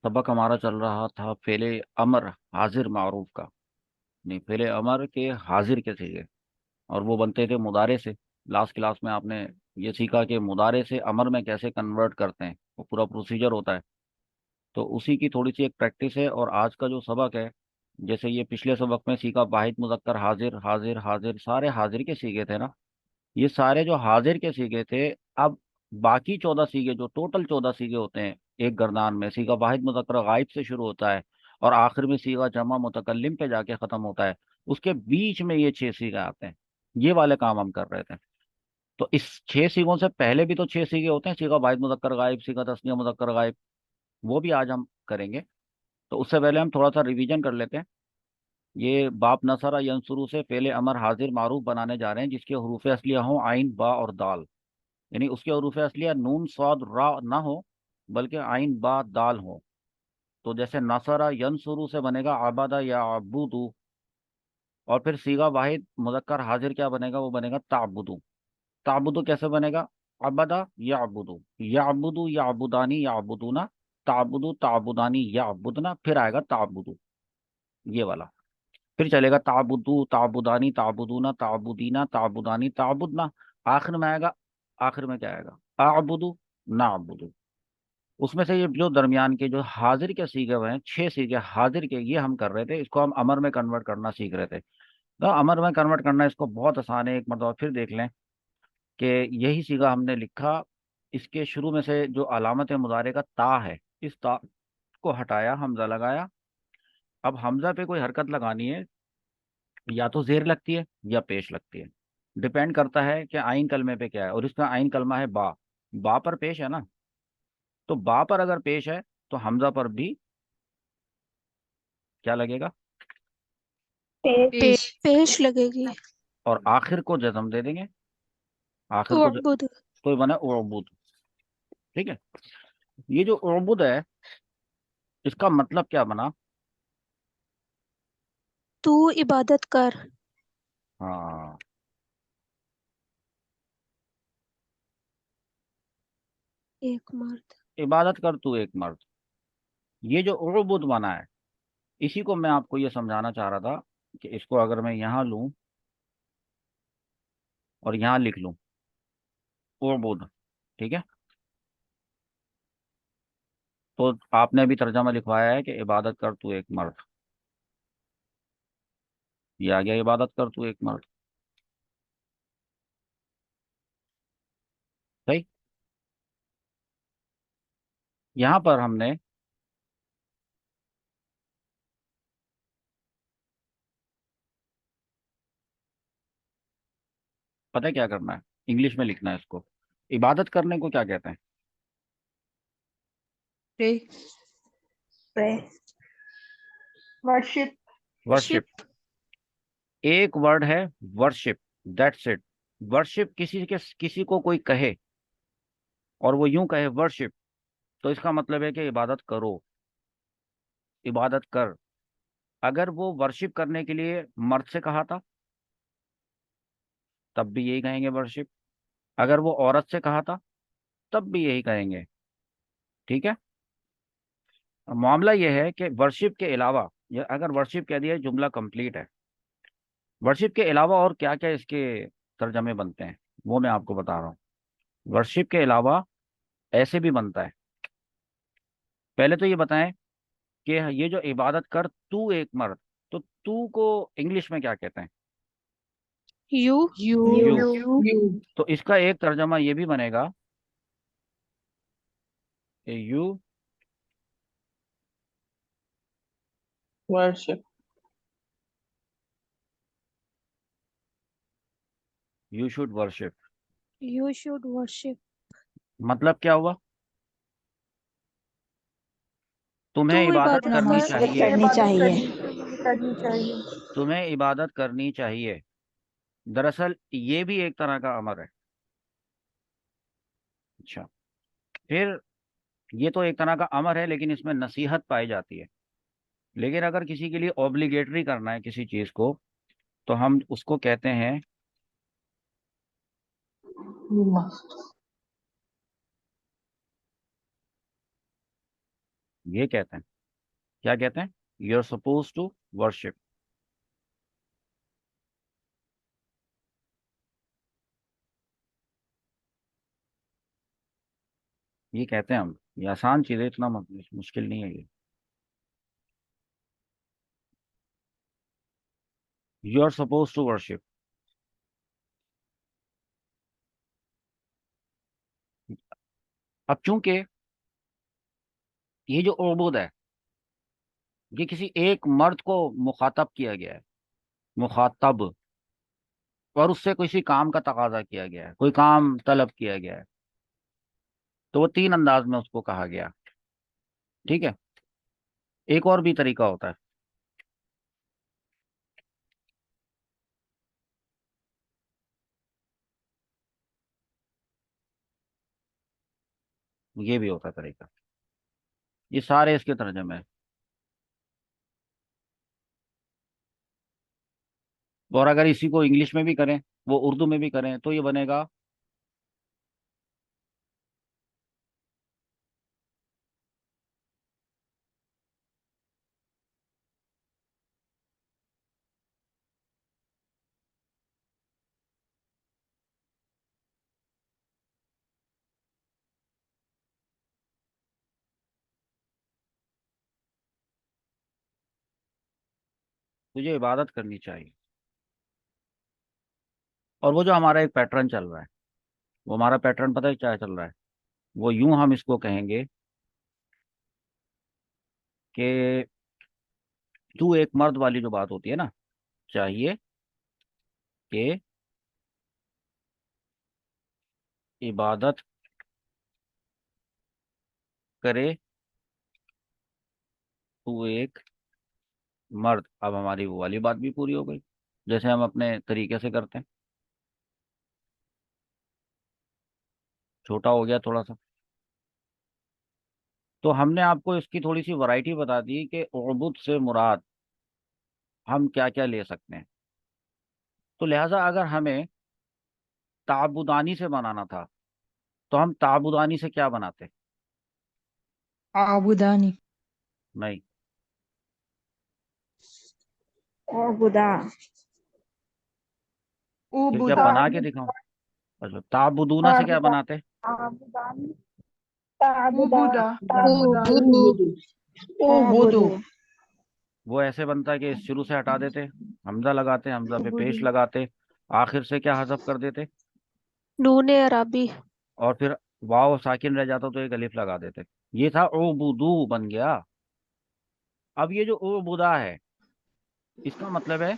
सबक हमारा चल रहा था फेले अमर हाजिर मारूफ का। नहीं, फेले अमर के हाजिर के सीगे, और वो बनते थे मुदारे से। लास्ट क्लास में आपने ये सीखा कि मुदारे से अमर में कैसे कन्वर्ट करते हैं, वो पूरा प्रोसीजर होता है। तो उसी की थोड़ी सी एक प्रैक्टिस है। और आज का जो सबक है, जैसे ये पिछले सबक में सीखा वाहिद मुजक्कर हाजिर हाजिर हाजिर, सारे हाजिर के सीखे थे ना। ये सारे जो हाजिर के सीखे थे, अब बाकी 14 सीखे, जो टोटल 14 सीखे होते हैं एक गर्दान में, सीगा वाहिद मुजक्कर गायब से शुरू होता है और आखिर में सीगा जमा मुतकल्लिम पे जाके खत्म होता है। उसके बीच में ये 6 सीखे आते हैं। ये वाले काम हम कर रहे थे। तो इस 6 सीखों से पहले भी तो 6 सीखे होते हैं, सीगा वाहिद मुजक्कर गायब, सीगा तस्निया मुजक्कर गायब। वो भी आज हम करेंगे। तो उससे पहले हम थोड़ा सा रिवीजन कर लेते हैं। ये बाप नसरा यंसुरू से पहले अमर हाजिर मारूफ बनाने जा रहे हैं, जिसके हरूफ असलिया हों आइन बा और दाल। यानी उसके हरूफ असलिया नून स्वाद रा ना हो, बल्कि आइन बा दाल हो। तो जैसे नसरा यंसुरू से बनेगा आबादा या अबूदू। और फिर सीगा वाहिद मुजक्कर हाजिर क्या बनेगा, वो बनेगा ताबुदू। ताबुदू कैसे बनेगा? अबदा या अबुदू, या अबुदू या अबुदानी या अबुदूना, ताबुदू ताबुदानी या अबुदना, फिर आएगा ताबुदू, ये वाला। फिर चलेगा ताबुदू ताबुदानी ताबुदूना ताबुदीना ताबुदानी ताबुदना। आखिर में आएगा, आखिर में क्या आएगा? आबुदू ना अबुदू। उसमें से ये जो दरमियान के जो हाजिर के सीखे हुए हैं, 6 सीखे हाजिर के, ये हम कर रहे थे। इसको हम अमर में कन्वर्ट करना सीख रहे थे। तो अमर में कन्वर्ट करना इसको बहुत आसान है। एक मरतबा फिर देख लें कि यही सीगा हमने लिखा। इसके शुरू में से जो अलामत मुजारे का ता है, इस ता को हटाया, हमजा लगाया। अब हमजा पे कोई हरकत लगानी है, या तो जेर लगती है या पेश लगती है। डिपेंड करता है कि आइन कलमे पे क्या है। और इसका आइन कलमा है बा। बा पर पेश है ना, तो बा पर अगर पेश है तो हमजा पर भी क्या लगेगा? पेश। पेश लगेगी। और आखिर को जज्म दे देंगे। आखिर को उअबुद। तो ये बना उबुद। ठीक है। ये जो उबुद है, इसका मतलब क्या बना? तू इबादत कर। हाँ, एक मर्द। इबादत कर तू एक मर्द। ये जो उबुद बना है, इसी को मैं आपको ये समझाना चाह रहा था कि इसको अगर मैं यहाँ लूं और यहाँ लिख लूं उबुद, ठीक है। तो आपने अभी तर्जमा लिखवाया है कि इबादत कर तू एक मर्द। ये आ गया, इबादत कर तू एक मर्द। सही। यहाँ पर हमने पता है क्या करना है? इंग्लिश में लिखना है इसको। इबादत करने को क्या कहते हैं? Pray. Pray. Worship. Worship. Ship. एक वर्ड है वर्शिप, दैट्स इट। वर्शिप किसी को कोई कहे और वो यूं कहे वर्शिप, तो इसका मतलब है कि इबादत करो, इबादत कर। अगर वो वर्शिप करने के लिए मर्द से कहा था, तब भी यही कहेंगे वर्शिप। अगर वो औरत से कहा था, तब भी यही कहेंगे। ठीक है। अब मामला यह है कि वर्शिप के अलावा, या अगर वर्शिप कह दिया, जुमला कंप्लीट है। वर्शिप के अलावा और क्या क्या इसके तर्जमे बनते हैं, वो मैं आपको बता रहा हूँ। वर्शिप के अलावा ऐसे भी बनता है। पहले तो ये बताएं कि ये जो इबादत कर तू एक मर्द, तो तू को इंग्लिश में क्या कहते हैं? यू। यू। यू। यू। तो इसका एक तर्जमा ये भी बनेगा, you worship. You should worship. You should worship. मतलब क्या हुआ? तू तुम्हें इबादत इबादत करनी कर। इबादत चाहिए। करनी चाहिए। करनी चाहिए। तुम्हें इबादत करनी चाहिए। दरअसल ये भी एक तरह का अमर है। अच्छा। फिर ये तो एक तरह का अमर है, लेकिन इसमें नसीहत पाई जाती है। लेकिन अगर किसी के लिए ऑब्लिगेटरी करना है किसी चीज को, तो हम उसको कहते हैं यू मस्ट। ये कहते हैं, क्या कहते हैं? You are suppose to worship. ये कहते हैं हम। ये आसान चीज है, इतना मुश्किल नहीं है ये। You are suppose to worship. अब चूंकि ये जो उबूद है, ये किसी एक मर्द को मुखातब किया गया है, मुखातब, और उससे किसी काम का तकाजा किया गया है, कोई काम तलब किया गया है, तो वो तीन अंदाज में उसको कहा गया। ठीक है। एक और भी तरीका होता है। ये भी होता है तरीका। ये सारे इसके तर्जमे हैं। और अगर इसी को इंग्लिश में भी करें, वो उर्दू में भी करें, तो ये बनेगा। तुझे इबादत करनी चाहिए। और वो जो हमारा एक पैटर्न चल रहा है, वो हमारा पैटर्न पता है क्या चल रहा है? वो यूं हम इसको कहेंगे कि तू एक मर्द वाली जो बात होती है ना, चाहिए कि इबादत करे तू एक मर्द। अब हमारी वो वाली बात भी पूरी हो गई, जैसे हम अपने तरीके से करते हैं। छोटा हो गया थोड़ा सा। तो हमने आपको इसकी थोड़ी सी वैरायटी बता दी कि उबुद से मुराद हम क्या क्या ले सकते हैं। तो लिहाजा अगर हमें ताबुदानी से बनाना था, तो हम ताबुदानी से क्या बनाते? आबुदानी। नहीं। ओबुदा। फिर क्या उबुदा। बना के दिखाऊं? अच्छा, ताबुदूना से क्या ताबुदा। बनाते? आबुदानी। ताबुदा। उबुदा ताबुदानी। उबुदु ओबुदू। वो ऐसे बनता है कि शुरू से हटा देते, हमजा लगाते, हमजा पे पेश लगाते, आखिर से क्या हजफ कर देते, नूने अरबी। और फिर वाव साकिन रह जाता तो एक अलिफ लगा देते। ये था उबुदू बन गया। अब ये जो उबुदा है, इसका मतलब है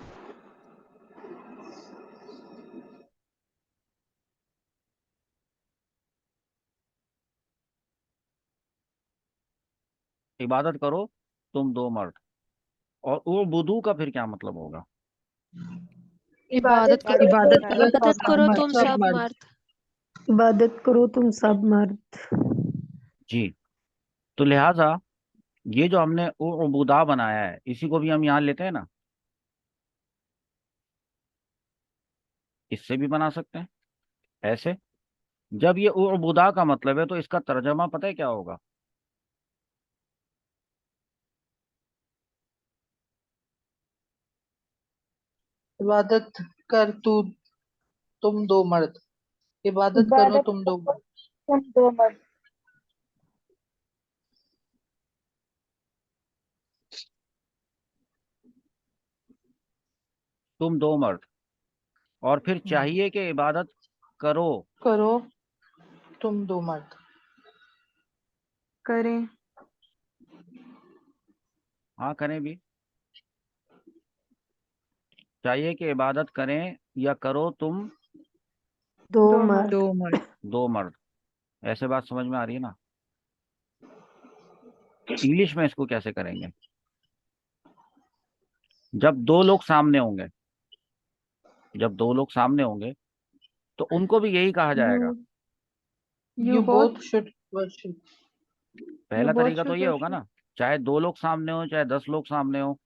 इबादत करो तुम दो मर्द। और उबुदू का फिर क्या मतलब होगा? इबादत करो इबादत करो इबादत सब करो मर्द। तुम सब मर्द। इबादत करो तुम सब मर्द। जी। तो लिहाजा ये जो हमने उबुदा बनाया है, इसी को भी हम यहाँ लेते हैं ना, इससे भी बना सकते हैं ऐसे। जब ये उबुदा का मतलब है, तो इसका तर्जमा पता है क्या होगा? इबादत कर तू तुम दो मर्द। इबादत करो इबादत तुम दो करो मर्द। तुम दो मर्द। तुम दो मर्द। और फिर चाहिए कि इबादत करो। करो तुम दो मर्द। करें। हाँ, करें भी। चाहिए कि इबादत करें या करो तुम दो मर्द। दो मर्द। दो मर्द। ऐसे बात समझ में आ रही है ना? इंग्लिश में इसको कैसे करेंगे? जब दो लोग सामने होंगे, जब दो लोग सामने होंगे, तो उनको भी यही कहा जाएगा। You you you both both should worship. You पहला बोथ तरीका तो शुड ये होगा वर्शिप। ना, चाहे दो लोग सामने हो चाहे 10 लोग सामने हो,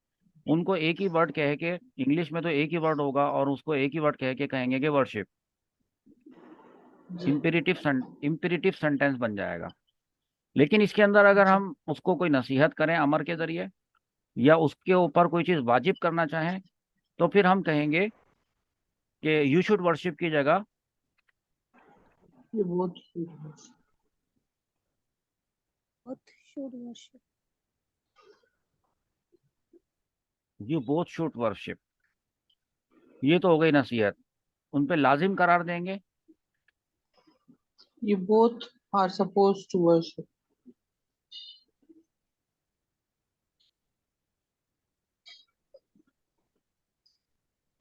उनको एक ही वर्ड कह के, इंग्लिश में तो एक ही वर्ड होगा, और उसको एक ही वर्ड कह के कहेंगे कि वर्शिप। जी। इम्पेरेटिव सेंटेंस बन जाएगा। लेकिन इसके अंदर अगर जी हम उसको कोई नसीहत करें अमर के जरिए, या उसके ऊपर कोई चीज वाजिब करना चाहें, तो फिर हम कहेंगे कि यू शुड वर्शिप की जगह ये बहुत शुद्ध है। both should worship. You both should worship. ये तो हो गई नसीहत। उन पे लाजिम करार देंगे। You both are supposed to worship.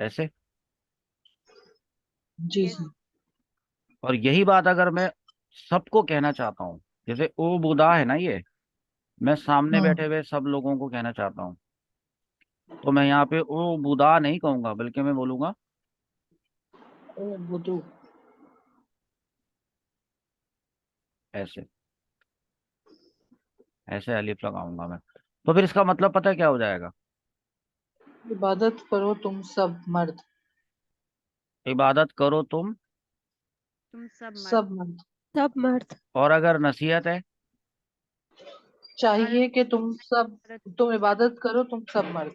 ऐसे। जी Yes. सर। और यही बात अगर मैं सबको कहना चाहता हूँ, जैसे ओ बुदा है ना, ये मैं सामने बैठे हुए सब लोगों को कहना चाहता हूँ, तो मैं यहाँ पे ओ बुदा नहीं कहूंगा, बल्कि मैं बोलूंगा ओ बुद्धू। ऐसे। ऐसे अलिफ लगाऊंगा मैं। तो फिर इसका मतलब पता है क्या हो जाएगा? इबादत करो तुम सब मर्द। इबादत करो तुम। तुम सब मर्द। सब मर्द। सब मर्द। और अगर नसीहत है? चाहिए कि औरत। तुम इबादत करो तुम सब मर्द।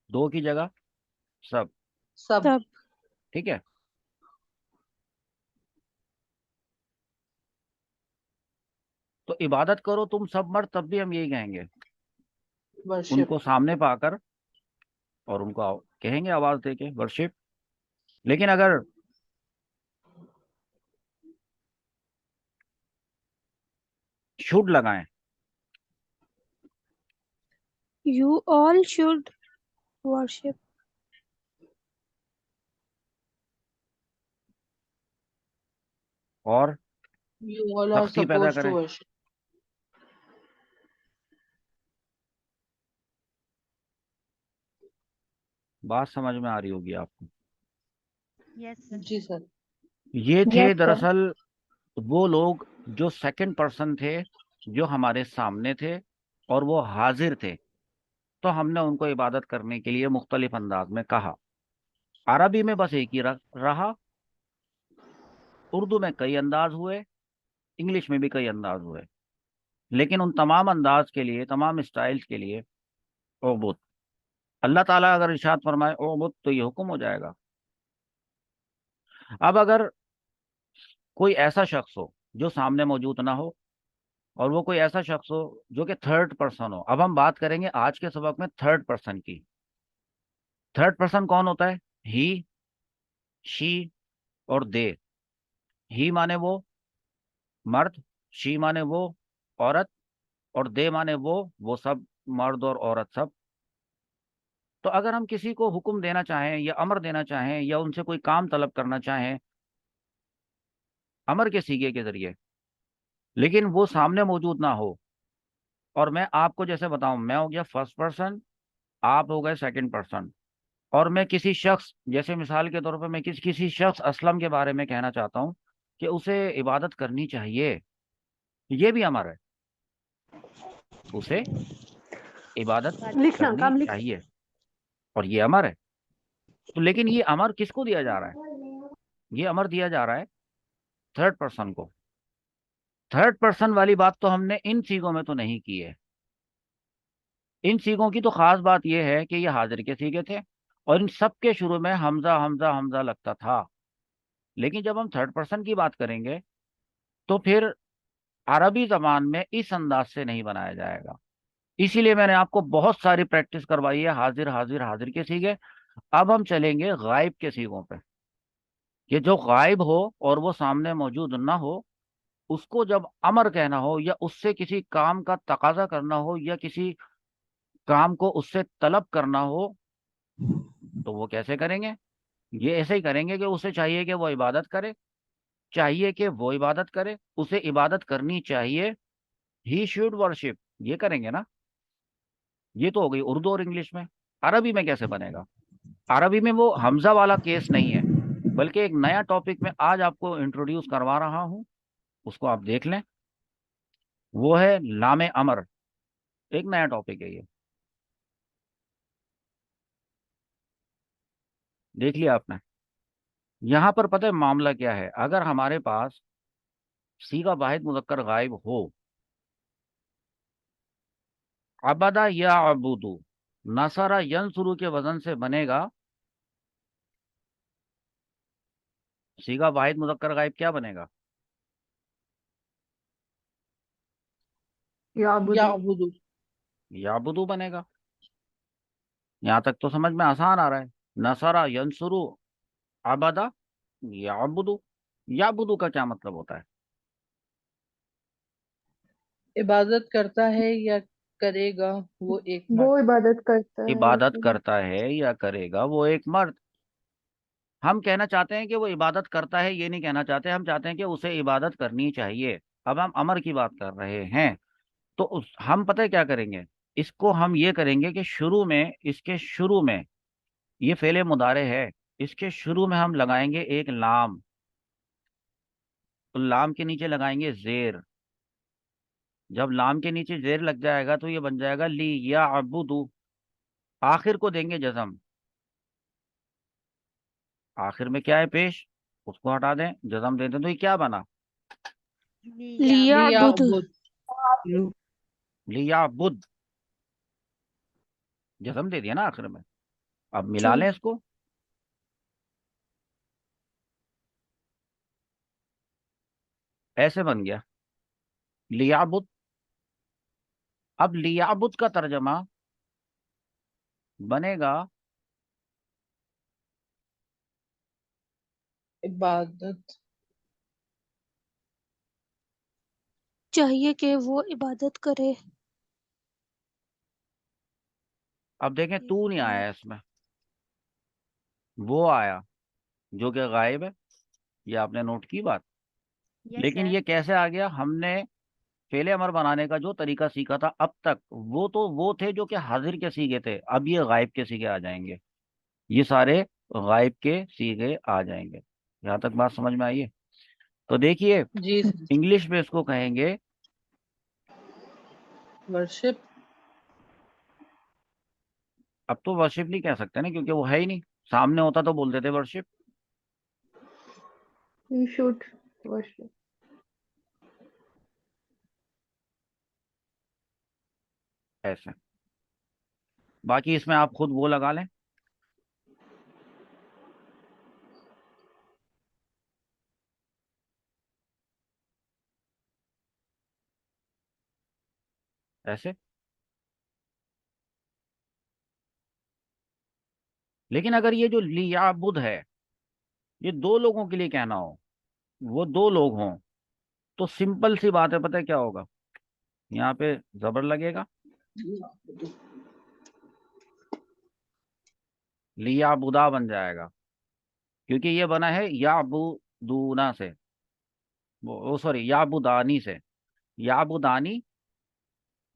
दो की जगह सब। सब। सब। ठीक है। तो इबादत करो तुम सब मर्द, तब भी हम यही कहेंगे, वर्शिप। उनको सामने पाकर, और उनको कहेंगे आवाज दे के वर्शिप। लेकिन अगर शुड लगाएं, You all should worship. और You all are सख्ती पैदा supposed to करें, worship. बात समझ में आ रही होगी आपको। Yes, sir. जी सर। ये थे यस सर। दरअसल वो लोग जो सेकंड पर्सन थे, जो हमारे सामने थे, और वो हाजिर थे। तो हमने उनको इबादत करने के लिए मुख्तलिफ अंदाज में कहा। अरबी में बस एक ही रहा, उर्दू में कई अंदाज हुए, इंग्लिश में भी कई अंदाज हुए। लेकिन उन तमाम अंदाज के लिए, तमाम स्टाइल्स के लिए ओ बुत, अल्लाह ताला अगर इरशाद फरमाए ओ बुत, तो ये हुक्म हो जाएगा। अब अगर कोई ऐसा शख्स हो जो सामने मौजूद ना हो, और वो कोई ऐसा शख्स हो जो कि थर्ड पर्सन हो। अब हम बात करेंगे आज के सबक में थर्ड पर्सन की। थर्ड पर्सन कौन होता है? ही, शी और दे। ही माने वो मर्द, शी माने वो औरत, और दे माने वो सब मर्द और औरत सब। तो अगर हम किसी को हुक्म देना चाहें या अमर देना चाहें या उनसे कोई काम तलब करना चाहें अमर के सीगे के जरिए, लेकिन वो सामने मौजूद ना हो, और मैं आपको जैसे बताऊं, मैं हो गया फर्स्ट पर्सन, आप हो गए सेकंड पर्सन, और मैं किसी शख्स, जैसे मिसाल के तौर पर मैं किसी शख्स असलम के बारे में कहना चाहता हूं कि उसे इबादत करनी चाहिए, ये भी अमर है। उसे इबादत लिखना करनी काम लिख। चाहिए, और ये अमर है। तो लेकिन ये अमर किसको दिया जा रहा है? ये अमर दिया जा रहा है थर्ड पर्सन को। थर्ड पर्सन वाली बात तो हमने इन सीगों में तो नहीं की है। इन सीगों की तो खास बात यह है कि ये हाजिर के सीगे थे, और इन सब के शुरू में हमजा हमजा हमजा लगता था। लेकिन जब हम थर्ड पर्सन की बात करेंगे, तो फिर अरबी जबान में इस अंदाज से नहीं बनाया जाएगा। इसीलिए मैंने आपको बहुत सारी प्रैक्टिस करवाई है हाजिर हाजिर हाजिर के सीगे। अब हम चलेंगे गायब के सीगों पे, कि जो गायब हो और वो सामने मौजूद ना हो, उसको जब अमर कहना हो या उससे किसी काम का तकाजा करना हो या किसी काम को उससे तलब करना हो, तो वो कैसे करेंगे? ये ऐसे ही करेंगे कि उसे चाहिए कि वो इबादत करे, चाहिए कि वो इबादत करे, उसे इबादत करनी चाहिए, ही शुड वर्शिप, ये करेंगे ना। ये तो हो गई उर्दू और इंग्लिश में। अरबी में कैसे बनेगा? अरबी में वो हमजा वाला केस नहीं है, बल्कि एक नया टॉपिक में आज आपको इंट्रोड्यूस करवा रहा हूं, उसको आप देख लें। वो है लामे अमर। एक नया टॉपिक है ये, देख लिया आपने? यहां पर पता है मामला क्या है, अगर हमारे पास सी का वाहिद मुज़क्कर गायब हो, अबदा या अबुदू, नसरा यंसुरू के वजन से बनेगा, सी का वाहिद मुज़क्कर गायब क्या बनेगा? याबुदु याबुदु। याबुदू बनेगा। यहां तक तो समझ में आसान आ रहा है। नसरा यंसुरू, अबदा याबुदू। याबुदू का क्या मतलब होता है? इबादत करता है या करेगा वो एक वो मर्द। इबादत करता है इबादत एक मर्द। करता है या करेगा वो एक मर्द। हम कहना चाहते हैं कि वो इबादत करता है, ये नहीं कहना चाहते, हम चाहते हैं कि उसे इबादत करनी चाहिए। अब हम अमर की बात कर रहे हैं, तो हम पता है क्या करेंगे, इसको हम ये करेंगे कि शुरू में, इसके शुरू में, ये फेले मुदारे है, इसके शुरू में हम लगाएंगे एक लाम, तो लाम के नीचे लगाएंगे जेर। जब लाम के नीचे जेर लग जाएगा तो ये बन जाएगा ली या अबुदू। आखिर को देंगे जजम। आखिर में क्या है पेश, उसको हटा दें, जजम दे दें, तो ये क्या बना? लिया बुध। लियाबुद। लिया बुद। जजम दे दिया ना आखिर में। अब मिला जी। लें इसको। ऐसे बन गया लियाबुद। अब लियाबुद का तर्जमा बनेगा इबादत। चाहिए कि वो इबादत करे। अब देखें तू नहीं आया इसमें, वो आया, जो कि गायब है। ये आपने नोट की बात। यस लेकिन सर। ये कैसे आ गया? हमने फेले अमर बनाने का जो तरीका सीखा था अब तक, वो तो वो थे जो कि हाजिर के सीगे थे, अब ये गायब के सीगे आ जाएंगे। ये सारे गायब के सीगे आ जाएंगे। यहाँ तक बात समझ में आई है? तो देखिए, जी। इंग्लिश में इसको कहेंगे, वर्शिप। अब तो वर्शिप नहीं कह सकते ना, क्योंकि वो है ही नहीं। सामने होता तो बोलते थे वर्शिप। He should worship. ऐसे। बाकी इसमें आप खुद वो लगा लें। ऐसे। लेकिन अगर ये जो लियाबुद है, ये दो लोगों के लिए कहना हो, वो दो लोग हों, तो सिंपल सी बात है, पता है क्या होगा? यहाँ पे जबर लगेगा, लियाबुदा बन जाएगा, क्योंकि ये बना है याबुदूना से, वो सॉरी याबुदानी से। याबुदानी,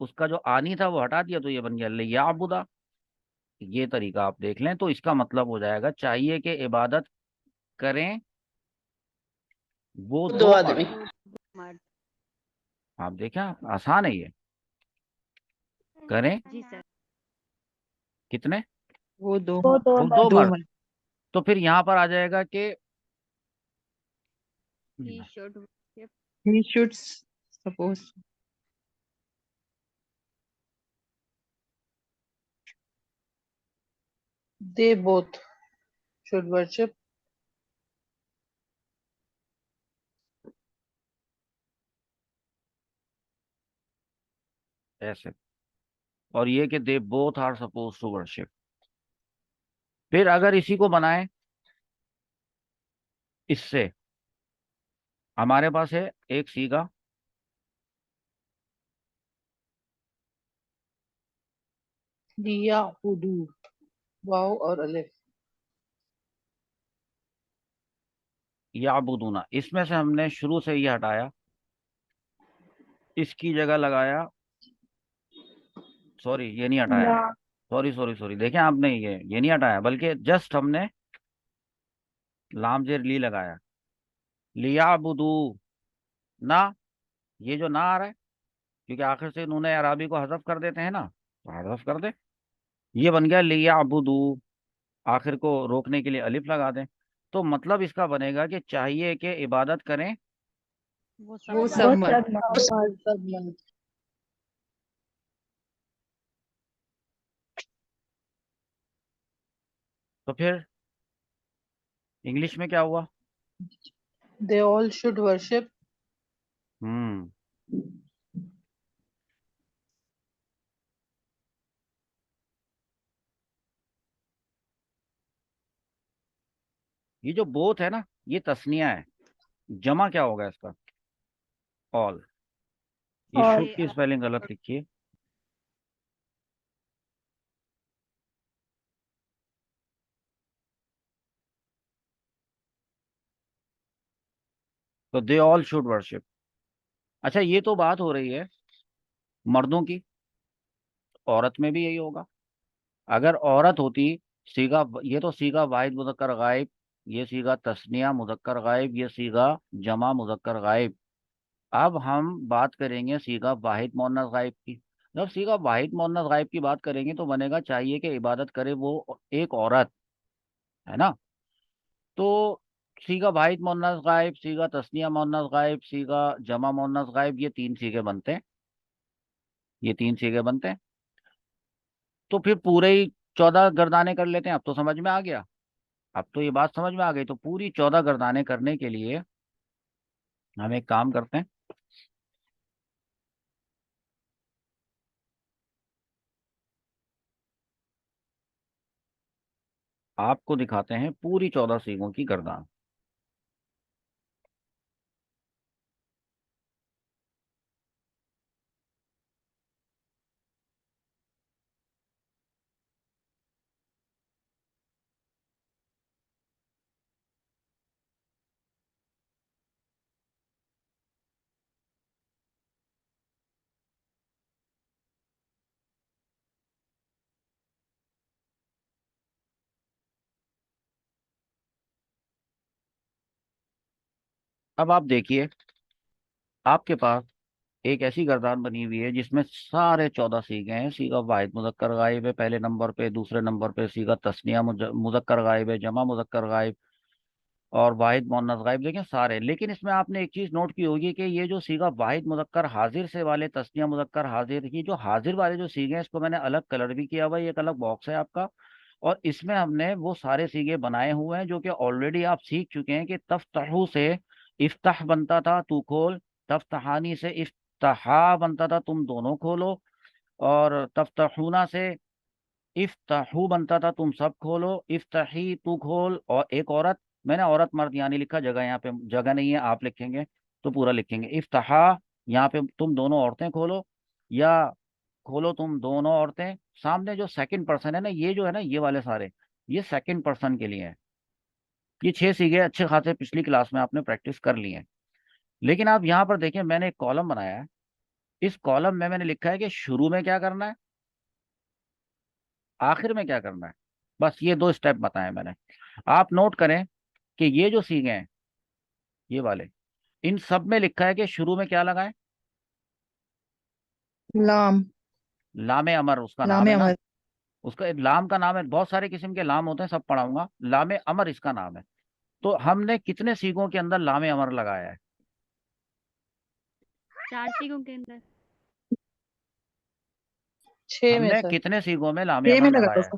उसका जो आनी था वो हटा दिया, तो ये बन गया लियाबुदा। ये तरीका आप देख लें तो इसका मतलब हो जाएगा, चाहिए कि इबादत करें वो दो दो आदमी। मर्द। आप देखें, आसान है ये। करें जी सर। कितने? वो दो वो मर्द। दो वो दो मर्द। दो मर्द। मर्द। तो फिर यहां पर आ जाएगा कि he should. He should suppose they both should worship। ऐसे। और ये कि they both are suppose to worship. फिर अगर इसी को बनाए इससे, हमारे पास है एक सीगा, लिया उदू। वाव और अलिफ। याबुदूना, इसमें से हमने शुरू से ये हटाया, इसकी जगह लगाया, सॉरी ये नहीं हटाया, या सॉरी सॉरी सॉरी, देखें आपने, ये नहीं हटाया, बल्कि जस्ट हमने लाम जेर ली लगाया, लियाबुदू ना। ये जो ना आ रहा है, क्योंकि आखिर से नूने अराबी को हजफ कर देते हैं ना, तो हजफ कर दे। ये बन गया लियाबुदू। आखिर को रोकने के लिए अलिफ लगा दें। तो मतलब इसका बनेगा कि चाहिए कि इबादत करें वो सब वो मर्द। सब वो मर्द। सब मर्द। सब मर्द। तो फिर इंग्लिश में क्या हुआ? They all should worship. हम्म ये जो बोथ है ना, ये तस्निया है। जमा क्या होगा इसका? ऑल। ये और शुड की स्पेलिंग गलत लिखी है। तो दे ऑल शुड वर्शिप। अच्छा, ये तो बात हो रही है मर्दों की। औरत में भी यही होगा। अगर औरत होती, सीगा, ये तो सीगा वाहिद मुजक्कर गायब, ये सीगा तस्निया मुजक्कर गायब, ये सीगा जमा मुजक्कर गायब। अब हम बात करेंगे सीगा वाहिद मुअन्नस गायब की। जब सीगा वाहिद मुअन्नस गायब की बात करेंगे तो बनेगा चाहिए कि इबादत करे वो एक औरत, है ना। तो सीगा वाहिद मुअन्नस गायब, सीगा तस्निया मुअन्नस गायब, सीगा जमा मुअन्नस गायब, ये तीन सीगे बनते हैं। ये तीन सीगे बनते हैं। तो फिर पूरे ही 14 गर्दाने कर लेते हैं। अब तो समझ में आ गया। अब तो ये बात समझ में आ गई। तो पूरी 14 गर्दाने करने के लिए हम एक काम करते हैं। आपको दिखाते हैं पूरी 14 सीगों की गर्दान। अब आप देखिए, आपके पास एक ऐसी गर्दान बनी हुई है जिसमें सारे 14 सीगे हैं। सीगा वाहिद मुजक्कर गायब है पहले नंबर पे, दूसरे नंबर पे सीगा तस्निया मुजक्कर गायब है, जमा मुजक्कर गायब और वाहिद मुअन्नस गायब। देखें सारे। लेकिन इसमें आपने एक चीज नोट की होगी कि ये जो सीगा वाहिद मुजक्कर हाजिर से वाले, तस्निया मुजक्कर हाजिर, ये जो हाजिर वाले जो सीगे हैं, इसको मैंने अलग कलर भी किया हुआ है। ये एक अलग बॉक्स है आपका। और इसमें हमने वो सारे सीगे बनाए हुए हैं जो कि ऑलरेडी आप सीख चुके हैं कि तफ्तहू से इफ्ताह बनता था, तू खोल। तफ्तहानी से इफ्तहा बनता था, तुम दोनों खोलो। और तफ्तहूना से इफ्ताहू बनता था, तुम सब खोलो। इफ्ताही, तू खोल। और एक औरत, मैंने औरत मर्द यहाँ नहीं लिखा, जगह यहाँ पे जगह नहीं है, आप लिखेंगे तो पूरा लिखेंगे। इफ्तहा, यहाँ पे तुम दोनों औरतें खोलो, या खोलो तुम दोनों औरतें। सामने जो सेकंड पर्सन है ना, ये जो है ना, ये वाले सारे, ये सेकंड पर्सन के लिए है। ये 6 सीखे अच्छे खासे पिछली क्लास में आपने प्रैक्टिस कर ली है। लेकिन आप यहाँ पर देखें, मैंने एक कॉलम बनाया है। इस कॉलम में मैंने लिखा है कि शुरू में क्या करना है, आखिर में क्या करना है। बस ये 2 स्टेप बताए मैंने। आप नोट करें कि ये जो सीखे हैं, ये वाले, इन सब में लिखा है कि शुरू में क्या लगाएं। लाम। लामे अमर उसका नाम लामे है ना। अमर। उसका एक लाम का नाम है, बहुत सारे किस्म के लाम होते हैं, सब पढ़ाऊंगा। लामे अमर इसका नाम है। तो हमने कितने सीखों के अंदर लामे अमर लगाया है? 4 सीखों के अंदर। 6 में हमने सर। कितने सीखों में लामे 6 में अमर लगा था लगाया है? सर।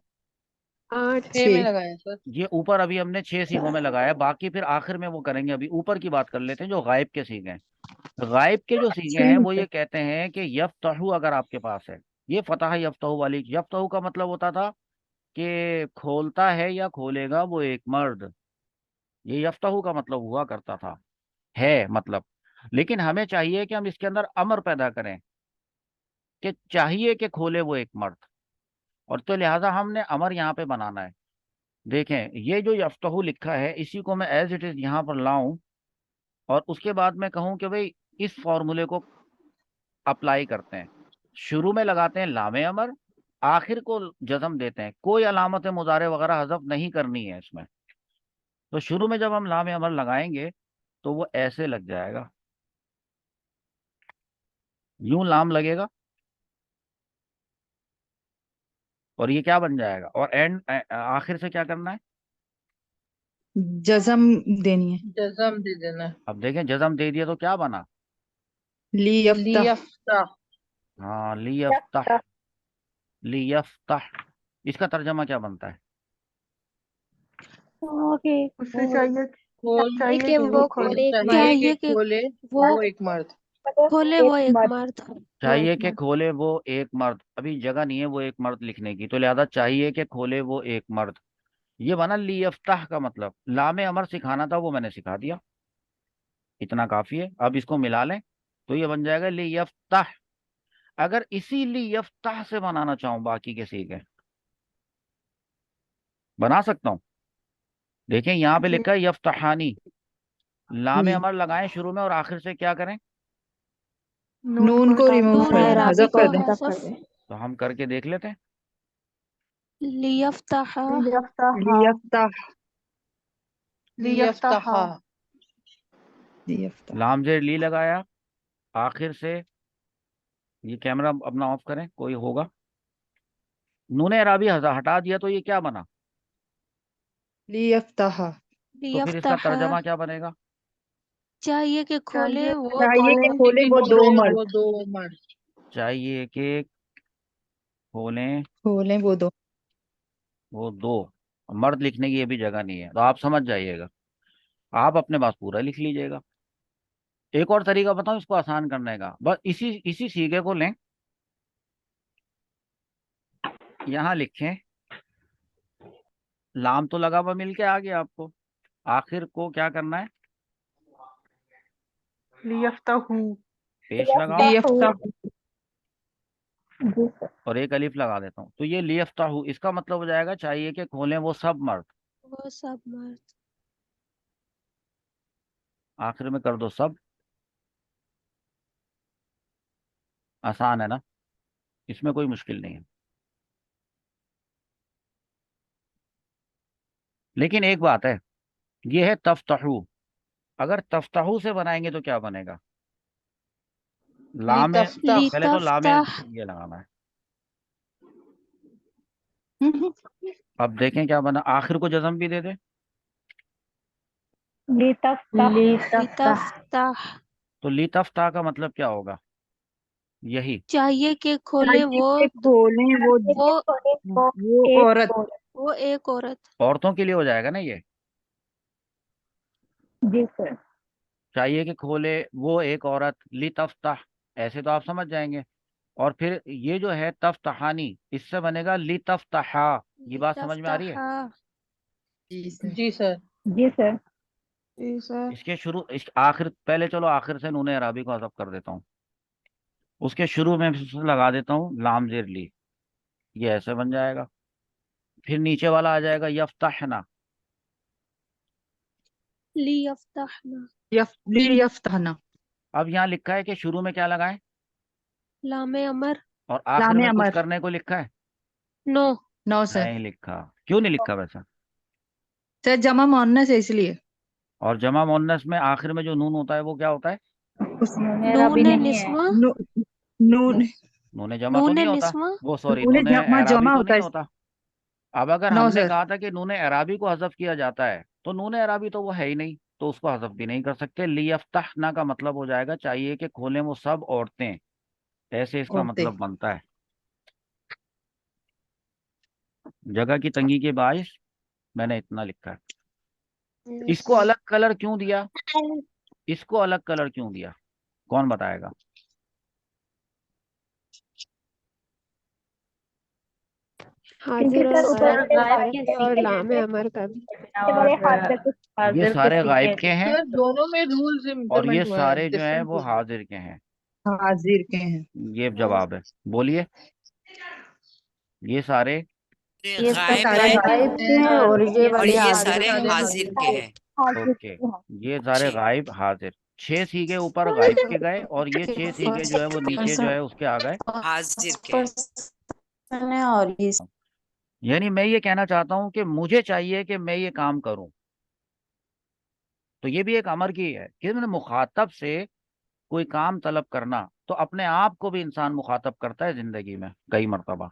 8 6 में 6। लगाया सर। ये ऊपर अभी हमने 6 सीखों में लगाया है, बाकी फिर आखिर में वो करेंगे। अभी ऊपर की बात कर लेते हैं, जो गायब के सीखे हैं। गायब के जो सीखे हैं वो ये कहते हैं कि यफ्तहू अगर आपके पास है, ये फतह यफ्तहू वाली, यफ्तहू का मतलब होता था कि खोलता है या खोलेगा वो एक मर्द। ये यफ्तहू का मतलब हुआ करता था, है मतलब। लेकिन हमें चाहिए कि हम इसके अंदर अमर पैदा करें कि चाहिए कि खोले वो एक मर्द। और तो लिहाजा हमने अमर यहाँ पे बनाना है। देखें, ये जो यफ्तहू लिखा है, इसी को मैं एज इट इज यहाँ पर लाऊं, और उसके बाद मैं कहूँ कि भाई इस फॉर्मूले को अप्लाई करते हैं। शुरू में लगाते हैं लामे अमर, आखिर को जज्म देते हैं। कोई अलामत मुजारे वगैरह हजफ नहीं करनी है इसमें। तो शुरू में जब हम लामे अमर लगाएंगे तो वो ऐसे लग जाएगा, यूं लाम लगेगा। और ये क्या बन जाएगा, और एंड आखिर से क्या करना है, जज़म देनी है। जज़म दे देना है। अब देखें जज़म दे दिया तो क्या बना? ली यफ्ता। लियफ्ता। हाँ, लियफ्तह। लियफ्तह, इसका तर्जमा क्या बनता है? ओके, उससे चाहिए खोल चाहिए चाहिए कि कि वो वो खोले एक मर्द। चाहिए कि चाहिए कि खोले वो वो एक मर्द। खोले वो एक मर्द। चाहिए कि खोले वो एक मर्द। अभी जगह नहीं है वो एक मर्द लिखने की, तो लिहाजा चाहिए कि खोले वो एक मर्द। ये बना लियफ्ताह का मतलब। लामे अमर सिखाना था, वो मैंने सिखा दिया, इतना काफी है। अब इसको मिला लें तो ये बन जाएगा लियफ्ताह। अगर इसी लियफ्ताह से बनाना चाहूं बाकी के सीखे, बना सकता हूं। देखें यहाँ पे जी लिखा है यफ्तहानी। लामे जी। अमर लगाएं शुरू में और आखिर से क्या करें? नून नून को को हटा रिमूव नून कर दें, दें, एराबी हज़फ को कर दें। हज़फ कर हज़फ। दें। तो हम करके देख लेते हैं। लियफ्तहा। लियफ्ताहा। ली यफ्ता। लियफ्ताहा। लियफ्तहा। ली यफ्ता। लाम जेर ली लगाया, आखिर से ये कैमरा अपना ऑफ करें, कोई होगा। नूने अराबी हटा दिया तो ये क्या बना? ली यफ्ताहा। तो फिर इसका लियफ्तहा, तर्जमा क्या बनेगा? चाहिए कि खोले चाहिए वो दो चाहिए कि चाहिए खोले कि वो दो खोले मर्द। वो दो मर्द। चाहिए कि खोलें खोलें वो दो। वो दो मर्द। लिखने की ये भी जगह नहीं है, तो आप समझ जाइएगा। आप अपने पास पूरा लिख लीजिएगा। एक और तरीका बताऊं इसको आसान करने का, बस इसी इसी सीखे को लें, यहाँ लिखें। लाम तो लगा हुआ मिल के आ गया आपको, आखिर को क्या करना है? लियफ्ताहू। पेश लगाऊं ली यफ्ता। जी सर। और एक अलिफ लगा देता हूँ, तो ये लियफ्ताहु इसका मतलब हो जाएगा चाहिए कि खोलें वो सब मर्द। वो सब मर्द। आखिर में कर दो सब। आसान है ना, इसमें कोई मुश्किल नहीं है। लेकिन एक बात है, ये है तफ्ताहू। अगर तफ्ताहू से बनाएंगे तो क्या बनेगा? लामे, लितफ्तह। पहले तो लामे लितफ्ताह। ये लगाना है। हम्म। अब देखें क्या बना, आखिर को जज़म भी दे दे। लितफ्ताह। लितफ्ताह। लितफ्ताह, तो लितफ्ता का मतलब क्या होगा? यही। चाहिए कि खोले चाहिए कि खोलें वो वो औरत। वो एक औरत। औरतों के लिए हो जाएगा ना ये। जी सर। चाहिए कि खोले वो एक औरत, लितफ्ताह, ऐसे तो आप समझ जाएंगे। और फिर ये जो है तफ्तहानी, इससे बनेगा लितफ्तहा। ये बात समझ में आ रही है? लितफ्तहा। जी सर। जी सर। जी सर। जी सर। इसके शुरू इस आखिर, पहले चलो आखिर से नूने अराबी को हज़फ कर देता हूँ, उसके शुरू में फिर लगा देता हूँ लाम जेर ली। ये ऐसे बन जाएगा। फिर नीचे वाला आ जाएगा यफ्तहना। लियफ्तहना। ली यफ्ताना। अब यहाँ लिखा है कि शुरू में क्या लगाएं लामे अमर। और आखिर लामे में कुछ अमर। करने को लिखा है? नो। नौ सर। नहीं लिखा। क्यों नहीं लिखा वैसा? सर जमा मोहन्नस है इसलिए। और जमा मुअन्नस में आखिर में जो नून होता है वो क्या होता है? उस मेरा भी नून नहीं है। निस्वा। नू, नून। नून जमा तो नून नहीं होता, निस्वा। वो सॉरी नून नून जमा एराबी जमा तो होता नहीं है। होता। अब अगर नौ हमने सर। कहा था कि नून एराबी को हज़फ किया जाता है, तो नून एराबी तो वो है ही नहीं, तो उसको हज़फ भी नहीं कर सकते। लियफ्तहना का मतलब हो जाएगा चाहिए कि खोलें वो सब औरतें, ऐसे इसका औरतें। मतलब बनता है। जगह की तंगी के बायस मैंने इतना लिखा है। इसको अलग कलर क्यों दिया? इसको अलग कलर क्यों दिया, कौन बताएगा? क्योंकि हाजिर सर और ऊपर गैर से गायब बड़े के और लामे अमर का भी। बड़े हाजिर के ये हाजिर के सारे गायब सीखे के हैं सर दोनों में रूल्स और ये इम्प्लीमेंट हुए हैं, सारे जो हैं डिफरेंट वो रूल्स। हाजिर के हैं। हाजिर के हैं। ये जवाब है, बोलिए। ये सारे ये ये सब गायब सारे है गायब के हैं और और ये ये और वाले ये हाजिर सारे के सारे हैं। हाजिर हाजिर के के। हैं। हाजिर ओके। के हैं। ये सारे जी। गायब हाजिर। 6 सीगे ऊपर गायब के गए और ये 6 सीगे जो है वो नीचे जो है उसके आ गए। हाजिर के हैं। पर्सन है और ये यानी मैं ये कहना चाहता हूं कि मुझे चाहिए कि मैं ये काम करूं, तो ये भी एक अमर की है कि मैंने मुखातब से कोई काम तलब करना, तो अपने आप को भी इंसान मुखातब करता है जिंदगी में कई मरतबा।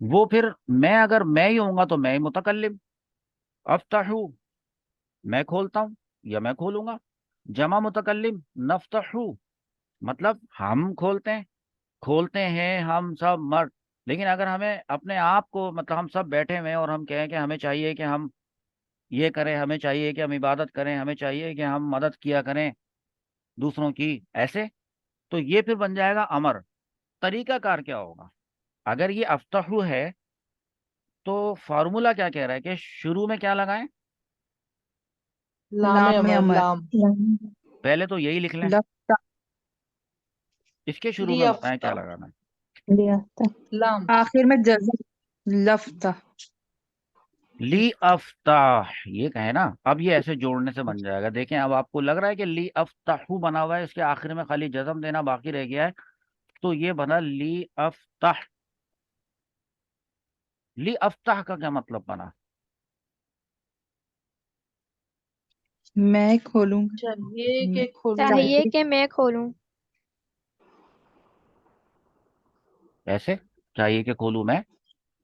वो फिर मैं अगर मैं ही होऊंगा तो मैं ही मुतकल्लिम। अफ्ताहू, मैं खोलता हूँ या मैं खोलूंगा। जमा मुतकल्लिम नफ्तहु, मतलब हम खोलते हैं हम सब मर्द। लेकिन अगर हमें अपने आप को, मतलब हम सब बैठे हुए हैं और हम कहें कि हमें चाहिए कि हम ये करें, हमें चाहिए कि हम इबादत करें, हमें चाहिए कि हम मदद किया करें दूसरों की, ऐसे, तो ये फिर बन जाएगा अमर। तरीकाकार क्या होगा? अगर ये अफ्ताहु है तो फार्मूला क्या कह रहा है कि शुरू में क्या लगाएं? लामे लाम अमर अमर। लाम। पहले तो यही लिख लें, लफ्ता। इसके शुरू ली में बताएं क्या अफ्ता लगाना है। लिया था। लाम। आखिर में जज़म लफ्ता। ली अफ्ताह, ये कहे ना, अब ये ऐसे जोड़ने से बन जाएगा। देखें, अब आपको लग रहा है कि ली अफ्ताहु बना हुआ है, इसके आखिर में खाली जज़म देना बाकी रह गया है, तो ये बना ली अफ्ताह। ली अफ्ताह का क्या मतलब बना? मैं खोलूंगा। चाहिए मैं- कि खोलूं मैं। चाहिए कि मैं खोलूं। ऐसे, चाहिए कि खोलूं मैं।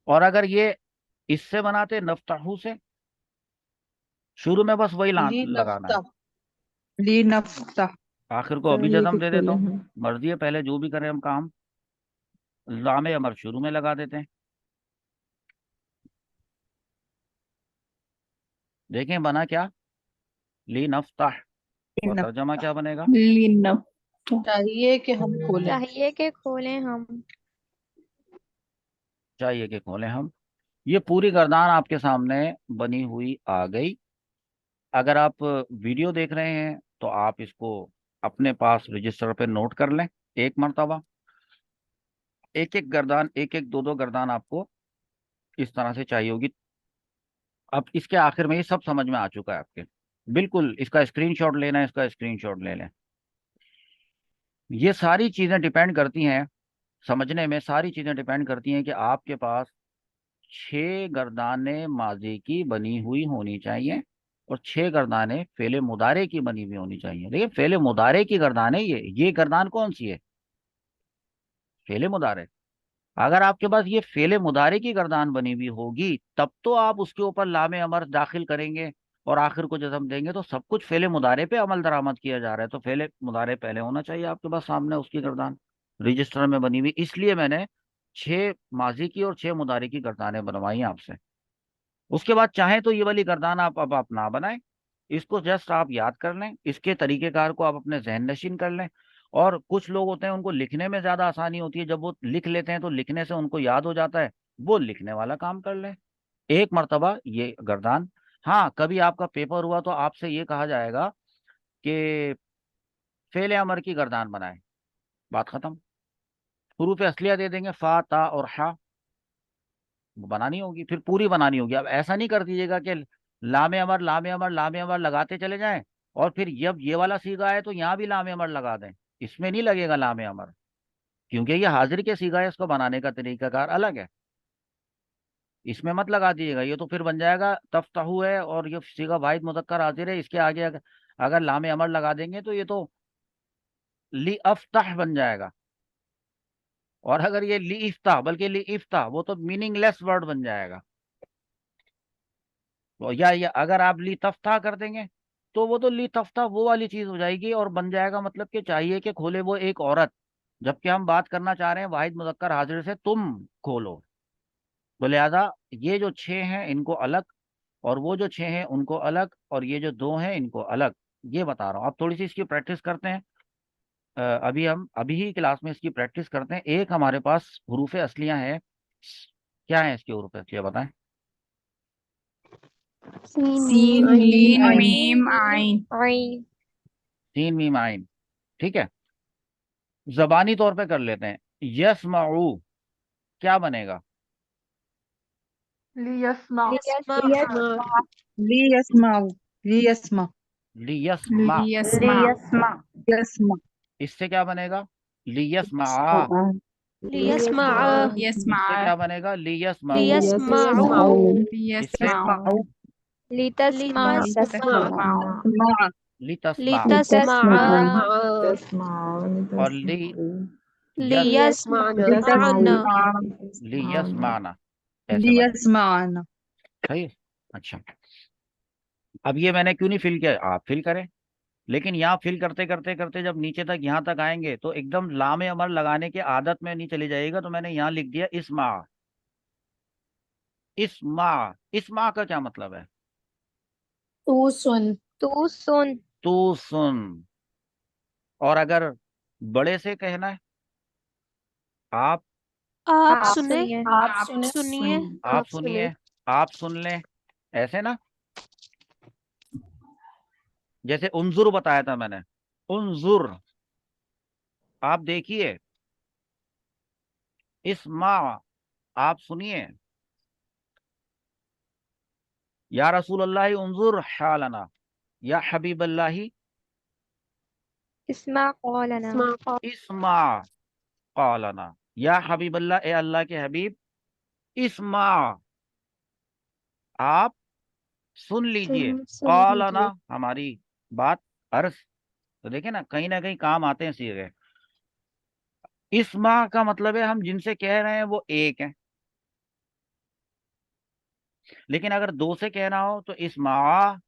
और अगर ये इससे बनाते नफ्ताहु से, शुरू में बस वही ली लगाना है, नफ्ता। ली नफ्ता। आखिर को अभी चाहिए जज़म कि दे देता खोले हूँ। हम। मर्जी है, पहले जो भी करें हम काम, लामे अमर शुरू में लगा देते हैं। देखें बना क्या? ली नफ्ताह। और तर्जमा क्या बनेगा? लीना। चाहिए कि हम खोलें। चाहिए कि खोलें हम। चाहिए कि खोलें हम। ये पूरी गर्दान आपके सामने बनी हुई आ गई। अगर आप वीडियो देख रहे हैं तो आप इसको अपने पास रजिस्टर पे नोट कर लें, एक मर्तबा। एक एक गर्दान, एक एक दो दो गर्दान आपको इस तरह से चाहिए होगी। अब इसके आखिर में ये सब समझ में आ चुका है आपके, बिल्कुल। इसका स्क्रीनशॉट लेना है, इसका स्क्रीनशॉट ले लें। ये सारी चीज़ें डिपेंड करती हैं, समझने में सारी चीज़ें डिपेंड करती हैं कि आपके पास 6 गर्दाने माजी की बनी हुई होनी चाहिए और 6 गर्दाने फेले मुदारे की बनी हुई होनी चाहिए। देखिए, फेले मुदारे की गर्दान है ये गर्दान कौन सी है? फेले मुदारे। अगर आपके पास ये फेले मुदारे की गर्दान बनी हुई होगी, तब तो आप उसके ऊपर लामे अमर दाखिल करेंगे और आखिर को जज़म देंगे, तो सब कुछ फेले मुदारे पे अमल दरामद किया जा रहा है। तो फेले मुदारे पहले होना चाहिए आपके पास सामने, उसकी गर्दान रजिस्टर में बनी हुई। इसलिए मैंने 6 माजी की और 6 मुदारे की गर्दानें बनवाई आपसे। उसके बाद चाहे तो ये वाली गर्दान अब आप ना बनाएं, इसको जस्ट आप याद कर लें, इसके तरीकेकार को आप अपने जहन नशीन कर लें। और कुछ लोग होते हैं उनको लिखने में ज्यादा आसानी होती है, जब वो लिख लेते हैं तो लिखने से उनको याद हो जाता है, वो लिखने वाला काम कर लें एक मर्तबा ये गर्दान। हाँ, कभी आपका पेपर हुआ तो आपसे ये कहा जाएगा कि फेले अमर की गर्दान बनाए, बात खत्म। हरूफ असलिया दे देंगे, फा ता और हा, वो बनानी होगी, फिर पूरी बनानी होगी। अब ऐसा नहीं कर दीजिएगा कि लामे अमर लामे अमर लामे अमर लगाते चले जाएं और फिर जब ये वाला सीगा है तो यहाँ भी लामे अमर लगा दें। इसमें नहीं लगेगा लामे अमर, क्योंकि ये हाजिर के सीगा है, इसको बनाने का तरीकाकार अलग है। इसमें मत लगा दीजिएगा, ये तो फिर बन जाएगा तफ्ताहु है और ये सीगा वाहिद मुज़क्कर हाजिर है, इसके आगे अगर लामे अमर लगा देंगे तो ये तो ली अफ्ताह बन जाएगा। और अगर ये ली इफ्ता, बल्कि ली इफ्ता, वो तो मीनिंगलेस वर्ड बन जाएगा। तो या अगर आप ली तफ्ता कर देंगे तो वो तो ली तफ्ता वो वाली चीज हो जाएगी और बन जाएगा, मतलब कि चाहिए कि खोले वो एक औरत, जबकि हम बात करना चाह रहे हैं वाहिद मुज़क्कर हाजिर से, तुम खोलो। तो लिहाजा ये जो 6 हैं इनको अलग, और वो जो 6 हैं उनको अलग, और ये जो 2 हैं इनको अलग, ये बता रहा हूँ। आप थोड़ी सी इसकी प्रैक्टिस करते हैं। अभी हम अभी ही क्लास में इसकी प्रैक्टिस करते हैं। एक हमारे पास हरूफ असलियां हैं, क्या है इसके हरूफ असलियां बताएं? सीन सीन मीम मीम आइन मीम आइन। आइन। तीन मीम आइन, ठीक है। जबानी तौर पे कर लेते हैं। यसमाऊ क्या बनेगा? लियस्मा। लियस्मा। ली यसमाऊ। ली यसमा। लियस्मा। लियस्मा। यसमा। इससे क्या बनेगा? लियस्मा। लियस्मा। यस्मा। इससे क्या बनेगा? लियस्माऊ। लियस्माऊ। इससे यस्मा। लितस्मा। मा। लितस्मा। लितस्मा। और ली यस लियस्माना। लियस्माना, ली ऐसे बनेगा। यसमाना। सही है? अच्छा, अब ये मैंने क्यों नहीं फिल किया, आप फिल करें। लेकिन यहाँ फिल करते करते करते जब नीचे तक यहाँ तक आएंगे तो एकदम लामे अमर लगाने की आदत में नहीं चली जाएगा, तो मैंने यहाँ लिख दिया इस्मा। इस्मा, इस्मा का क्या मतलब है? तू सुन। तू सुन। तू सुन। और अगर बड़े से कहना है, आप आप आप सुने। सुनिए। आप सुनिए। आप आप सुनिए, सुने। आप सुन लें, ऐसे ना। जैसे उन्जुर बताया था मैंने, उन्जुर, आप देखिए। इस्मा, आप सुनिए। या रसूल अल्लाह उन्जुर हालना, या हबीब अल्लाह इस्मा कौलना। इस्मा कौलना, या हबीब अल्लाह, ए अल्लाह के हबीब, इस्मा, आप सुन लीजिए। सुन कौलना, लीजिए। हमारी बात, अर्ज। तो देखे ना कहीं काम आते हैं सीधे। इस्मा का मतलब है हम जिनसे कह रहे हैं वो एक है, लेकिन अगर दो से कहना हो तो इस्मा,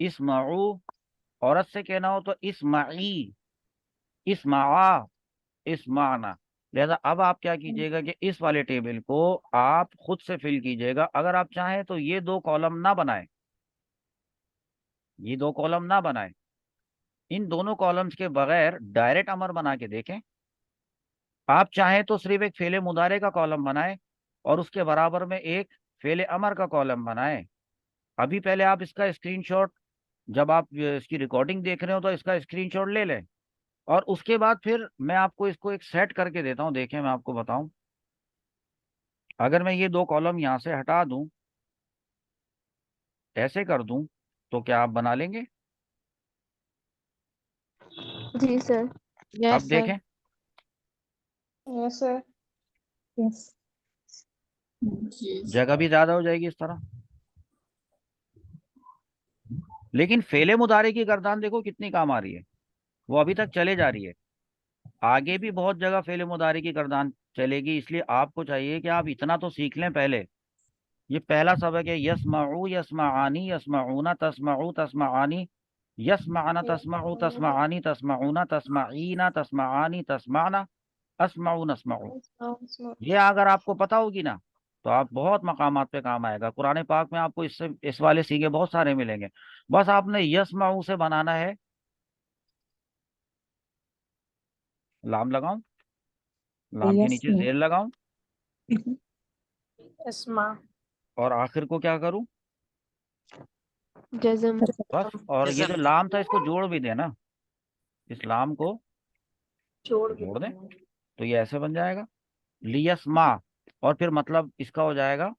इस्माऊ। औरत से कहना हो तो इस्माई, इस्मा, इस्माना। लिहाजा अब आप क्या कीजिएगा कि इस वाले टेबल को आप खुद से फिल कीजिएगा। अगर आप चाहें तो ये दो कॉलम ना बनाएं, ये दो कॉलम ना बनाएं। इन दोनों कॉलम्स के बगैर डायरेक्ट अमर बना के देखें। आप चाहें तो सिर्फ एक फेले मुदारे का कॉलम बनाएं और उसके बराबर में एक फेले अमर का कॉलम बनाएं। अभी पहले आप इसका स्क्रीनशॉट, जब आप इसकी रिकॉर्डिंग देख रहे हो तो इसका स्क्रीनशॉट ले लें, और उसके बाद फिर मैं आपको इसको एक सेट करके देता हूं। देखें, मैं आपको बताऊं, अगर मैं ये दो कॉलम यहां से हटा दूं, ऐसे कर दूं, तो क्या आप बना लेंगे? जी सर। अब देखें, यस सर। यस। जगह भी ज्यादा हो जाएगी इस तरह। लेकिन फेले मुदारे की गर्दान देखो कितनी काम आ रही है, वो अभी तक चले जा रही है। आगे भी बहुत जगह फेले मुदारे की गर्दान चलेगी, इसलिए आपको चाहिए कि आप इतना तो सीख लें पहले। ये पहला सबक है, यस्माऊ यस्माआनी यस्माऊना तस्माऊ तस्माआनी, यस्माना तस्माऊ तस्माआनी तस्माऊना तस्माईना तस्माआनी तस्माना, अस्माऊ नस्माऊ। ये अगर आपको पता होगी ना तो आप बहुत मकामात पे काम आएगा। कुरान पाक में आपको इससे इस वाले सीखे बहुत सारे मिलेंगे। बस आपने यस्माऊ से बनाना है, लाम लगाऊं, लाम के यस नीचे जेर लगाऊं, इस्मा। और आखिर को क्या करूं, जज़म। बस। और ये जज़म। जो लाम था इसको जोड़ भी देना, इस लाम को जोड़ भी जोड़ दें, दूंगा। तो ये ऐसे बन जाएगा लियस्मा। और फिर मतलब इसका हो जाएगा,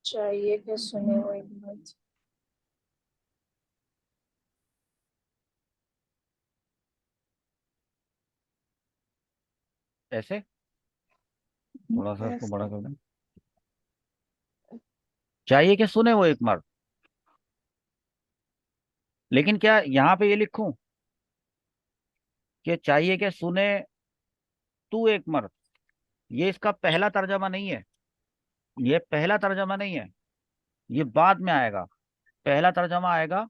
चाहिए कि सुने हुए बात। ऐसे थोड़ा सा इसको यस बड़ा सर। कर दें। चाहिए कि सुने वो एक मर्द, लेकिन क्या यहाँ पे ये लिखूं कि चाहिए कि सुने तू एक मर्द? ये इसका पहला तर्जमा नहीं है, ये पहला तर्जमा नहीं है, ये बाद में आएगा। पहला तर्जमा आएगा,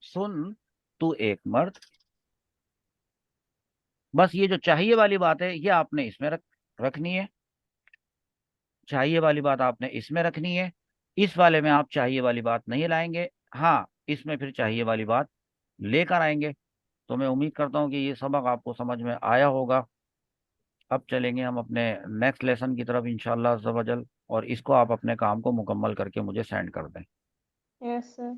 सुन तू एक मर्द। बस ये जो चाहिए वाली बात है ये आपने इसमें रखनी है। चाहिए वाली बात आपने इसमें रखनी है। इस वाले में आप चाहिए वाली बात नहीं लाएंगे, हाँ इसमें फिर चाहिए वाली बात लेकर आएंगे। तो मैं उम्मीद करता हूँ कि ये सबक आपको समझ में आया होगा। अब चलेंगे हम अपने नेक्स्ट लेसन की तरफ इंशाल्लाह अज़्ज़ा वजल, और इसको आप अपने काम को मुकम्मल करके मुझे सेंड कर दें। Yes sir.